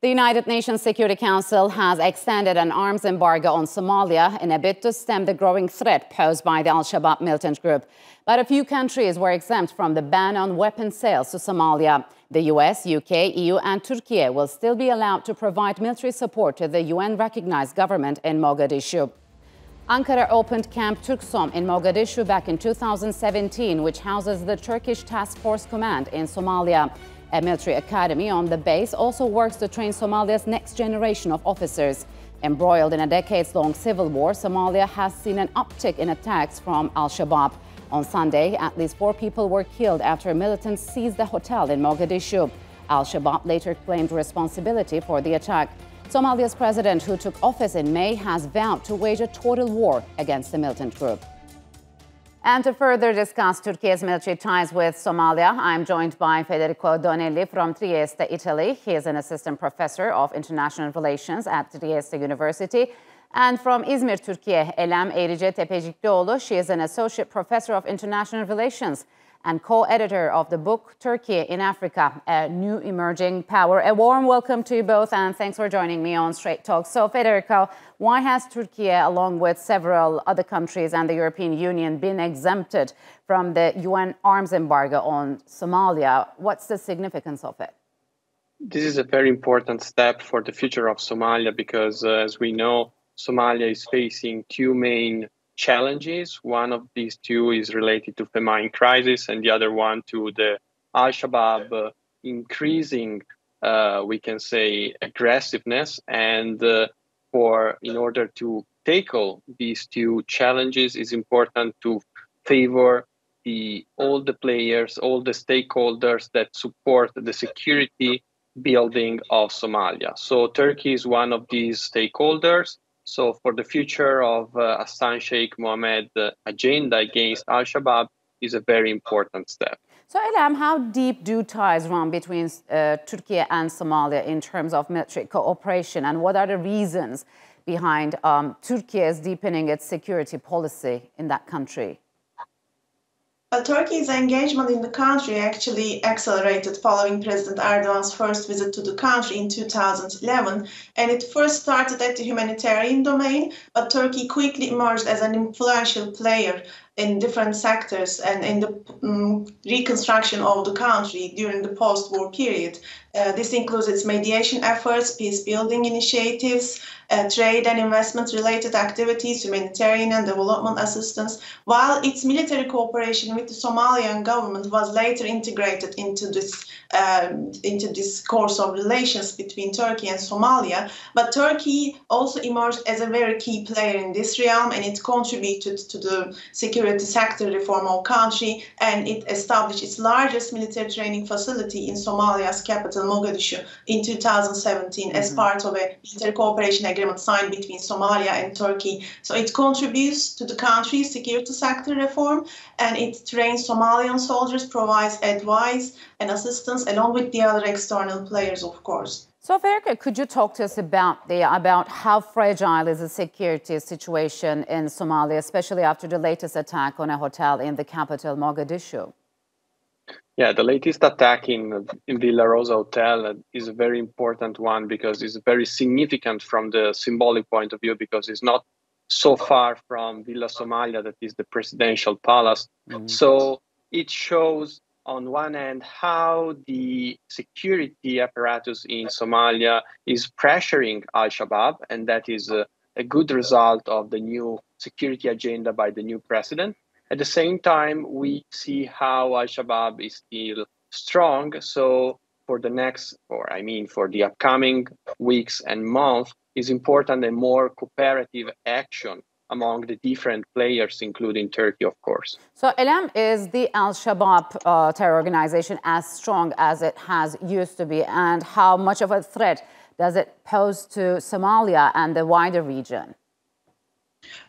The United Nations Security Council has extended an arms embargo on Somalia in a bid to stem the growing threat posed by the Al-Shabaab militant group. But a few countries were exempt from the ban on weapon sales to Somalia. The US, UK, EU and Turkiye will still be allowed to provide military support to the UN-recognized government in Mogadishu. Ankara opened Camp Turksom in Mogadishu back in 2017, which houses the Turkish Task Force Command in Somalia. A military academy on the base also works to train Somalia's next generation of officers. Embroiled in a decades-long civil war, Somalia has seen an uptick in attacks from Al-Shabaab. On Sunday, at least 4 people were killed after militants seized a hotel in Mogadishu. Al-Shabaab later claimed responsibility for the attack. Somalia's president, who took office in May, has vowed to wage a total war against the militant group. And to further discuss Turkey's military ties with Somalia, I'm joined by Federico Donelli from Trieste, Italy. He is an assistant professor of international relations at Trieste University. And from İzmir, Türkiye, Elem, Eyrice, Tepeciklioglu. She is an associate professor of international relations and co-editor of the book Turkiye in Africa, a New Emerging Power. A warm welcome to you both, and thanks for joining me on Straight Talk. So, Federico, why has Turkiye, along with several other countries and the European Union, been exempted from the UN arms embargo on Somalia? What's the significance of it? This is a very important step for the future of Somalia because, as we know, Somalia is facing 2 main challenges. One of these 2 is related to famine crisis, and the other one to the Al-Shabaab increasing, we can say, aggressiveness. And in order to tackle these 2 challenges, it's important to favor all the players, all the stakeholders that support the security building of Somalia. So Turkey is one of these stakeholders. So for the future of Hassan Sheikh Mohammed agenda against Al-Shabaab is a very important step. So, Elem, how deep do ties run between Turkey and Somalia in terms of military cooperation? And what are the reasons behind Turkey's deepening its security policy in that country? Turkey's engagement in the country actually accelerated following President Erdogan's first visit to the country in 2011, and it first started at the humanitarian domain, but Turkey quickly emerged as an influential player in different sectors and in the reconstruction of the country during the post-war period. This includes its mediation efforts, peace-building initiatives, trade and investment-related activities, humanitarian and development assistance, while its military cooperation with the Somalian government was later integrated into this course of relations between Turkey and Somalia. But Turkey also emerged as a very key player in this realm, and it contributed to the security sector reform of the country, and it established its largest military training facility in Somalia's capital, Mogadishu, in 2017 as part of a military cooperation agreement signed between Somalia and Turkey. So it contributes to the country's security sector reform, and it trains Somalian soldiers, provides advice and assistance along with the other external players, of course. So, Federico, could you talk to us about how fragile is the security situation in Somalia, especially after the latest attack on a hotel in the capital, Mogadishu? Yeah, the latest attack in Villa Rosa Hotel is a very important one because it's very significant from the symbolic point of view, because it's not so far from Villa Somalia, that is the presidential palace. So it shows, on one hand, how the security apparatus in Somalia is pressuring Al-Shabaab, and that is a good result of the new security agenda by the new president. At the same time, we see how Al-Shabaab is still strong. So for the upcoming weeks and months, is important a more cooperative action among the different players, including Turkey, of course. So, Elem, is the Al-Shabaab terror organization as strong as it has used to be? And how much of a threat does it pose to Somalia and the wider region?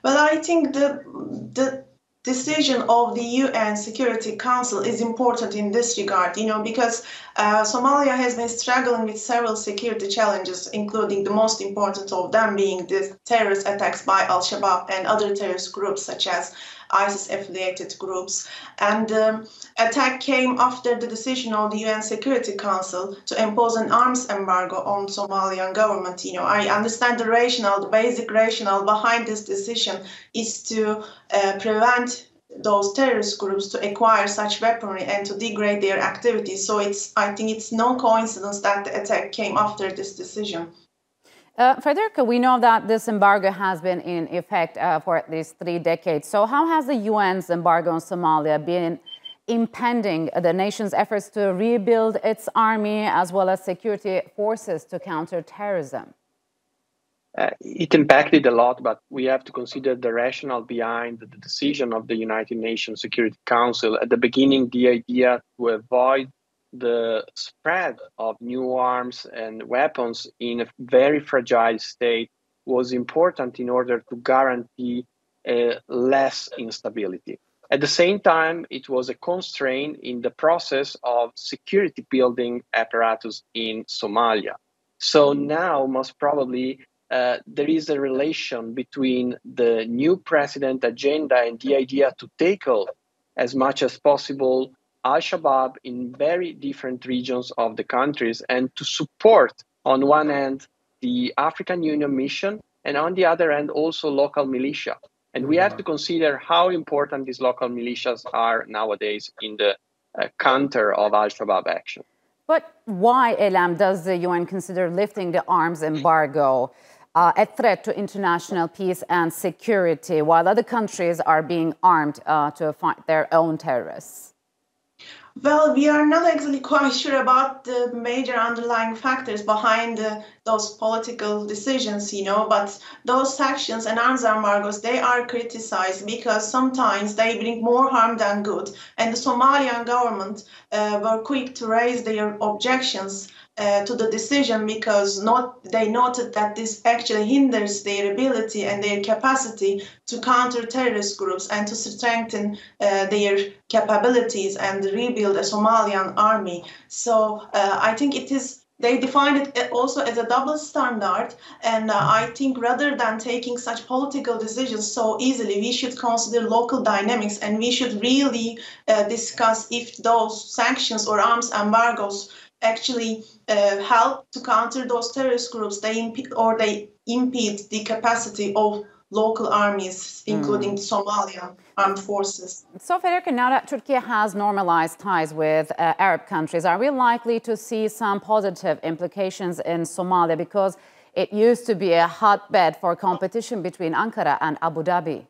Well, I think the decision of the UN Security Council is important in this regard, because Somalia has been struggling with several security challenges, including the most important of them being the terrorist attacks by Al-Shabaab and other terrorist groups such as ISIS-affiliated groups. And the attack came after the decision of the UN Security Council to impose an arms embargo on Somalian government. I understand the basic rationale behind this decision is to prevent those terrorist groups to acquire such weaponry and to degrade their activities. So I think it's no coincidence that the attack came after this decision. Federico, we know that this embargo has been in effect for at least 3 decades. So how has the UN's embargo on Somalia been impending the nation's efforts to rebuild its army as well as security forces to counter terrorism? It impacted a lot, but we have to consider the rationale behind the decision of the United Nations Security Council. At the beginning, the idea to avoid the spread of new arms and weapons in a very fragile state was important in order to guarantee less instability. At the same time, it was a constraint in the process of security building apparatus in Somalia. So now, most probably, there is a relation between the new president agenda and the idea to tackle as much as possible Al-Shabaab in very different regions of the countries and to support, on one hand, the African Union mission, and on the other hand, also local militia. And we have to consider how important these local militias are nowadays in the counter of Al-Shabaab action. But why, Elem, does the UN consider lifting the arms embargo a threat to international peace and security, while other countries are being armed to fight their own terrorists? Well, we are not actually quite sure about the major underlying factors behind those political decisions, but those sanctions and arms embargoes, they are criticized because sometimes they bring more harm than good. And the Somalian government were quick to raise their objections to the decision because they noted that this actually hinders their ability and their capacity to counter terrorist groups and to strengthen their capabilities and rebuild a Somalian army. So I think they defined it also as a double standard. And I think rather than taking such political decisions so easily, we should consider local dynamics and we should really discuss if those sanctions or arms embargoes actually help to counter those terrorist groups. They impede the capacity of local armies, including Somalian armed forces. So, Federico, now that Turkey has normalized ties with Arab countries, are we likely to see some positive implications in Somalia? Because it used to be a hotbed for competition between Ankara and Abu Dhabi.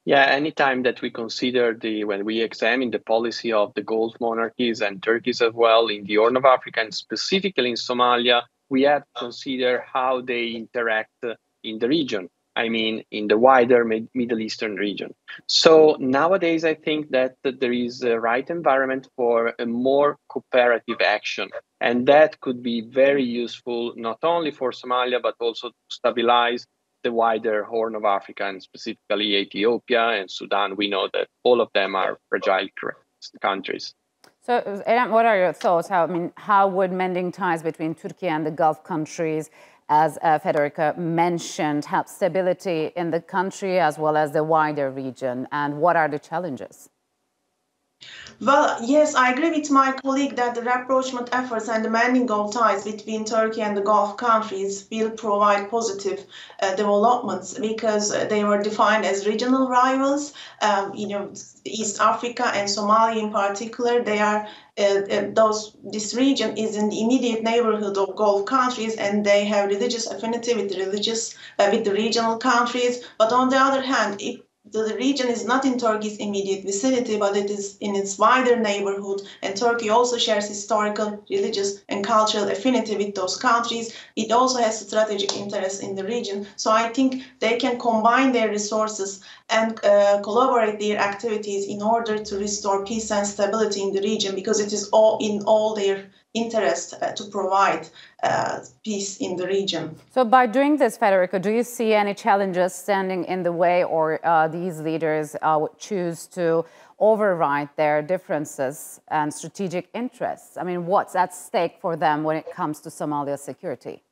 Yeah, anytime that we consider when we examine the policy of the Gulf monarchies and Turkey as well in the Horn of Africa and specifically in Somalia, we have to consider how they interact in the region. I mean, in the wider Middle Eastern region. So nowadays, I think that there is a right environment for a more cooperative action. And that could be very useful, not only for Somalia, but also to stabilize the wider Horn of Africa, and specifically Ethiopia and Sudan. We know that all of them are fragile countries. So, Elem, what are your thoughts? How would mending ties between Turkey and the Gulf countries, as Federico mentioned, help stability in the country as well as the wider region? And what are the challenges? Well, yes, I agree with my colleague that the rapprochement efforts and the mending of ties between Turkey and the Gulf countries will provide positive developments because they were defined as regional rivals. East Africa and Somalia in particular, they are this region is in the immediate neighborhood of Gulf countries, and they have religious affinity with the regional countries. But on the other hand, the region is not in Turkey's immediate vicinity, but it is in its wider neighborhood. And Turkey also shares historical, religious, and cultural affinity with those countries. It also has strategic interests in the region. So I think they can combine their resources and collaborate their activities in order to restore peace and stability in the region, because it is in all their interest to provide peace in the region. So by doing this, Federico, do you see any challenges standing in the way, or these leaders would choose to override their differences and strategic interests? I mean, what's at stake for them when it comes to Somalia's security?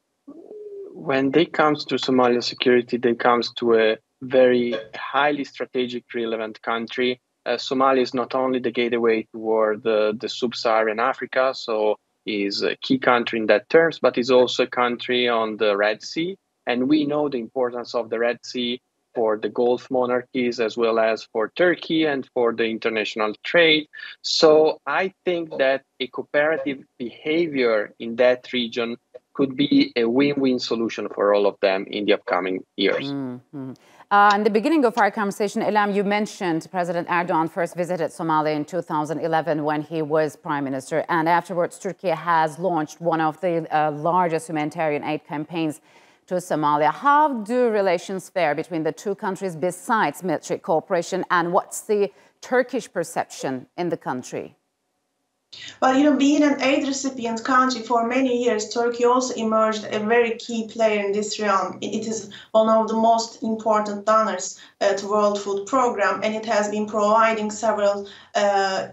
When they comes to Somalia's security, they comes to a very highly strategic, relevant country. Somalia is not only the gateway toward the sub-Saharan Africa, so is a key country in that terms, but is also a country on the Red Sea. And we know the importance of the Red Sea for the Gulf monarchies, as well as for Turkey and for the international trade. So I think that a cooperative behavior in that region could be a win-win solution for all of them in the upcoming years. In the beginning of our conversation, Elem, you mentioned President Erdogan first visited Somalia in 2011 when he was prime minister, and afterwards Turkey has launched one of the largest humanitarian aid campaigns to Somalia. How do relations fare between the two countries besides military cooperation, and what's the Turkish perception in the country? Well, being an aid recipient country for many years, Turkey also emerged a very key player in this realm. It is one of the most important donors to World Food Programme, and it has been providing several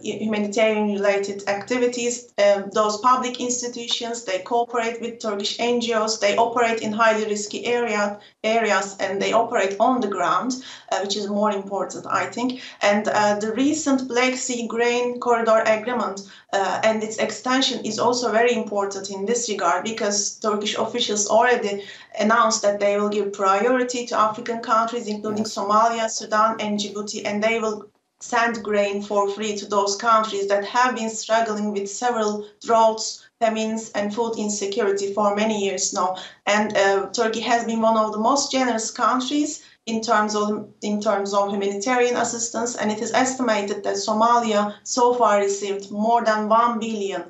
humanitarian-related activities. Those public institutions, they cooperate with Turkish NGOs, they operate in highly risky areas, and they operate on the ground, which is more important, I think. And the recent Black Sea Grain Corridor Agreement and its extension is also very important in this regard, because Turkish officials already announced that they will give priority to African countries, including Somalia, Sudan, and Djibouti, and they will send grain for free to those countries that have been struggling with several droughts, famines, and food insecurity for many years now. And Turkey has been one of the most generous countries in terms of humanitarian assistance, and it is estimated that Somalia so far received more than 1 billion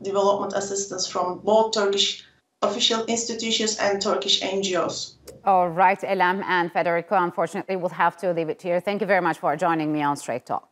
development assistance from both Turkish official institutions and Turkish NGOs. All right, Elem and Federico, unfortunately, we'll have to leave it here. Thank you very much for joining me on Straight Talk.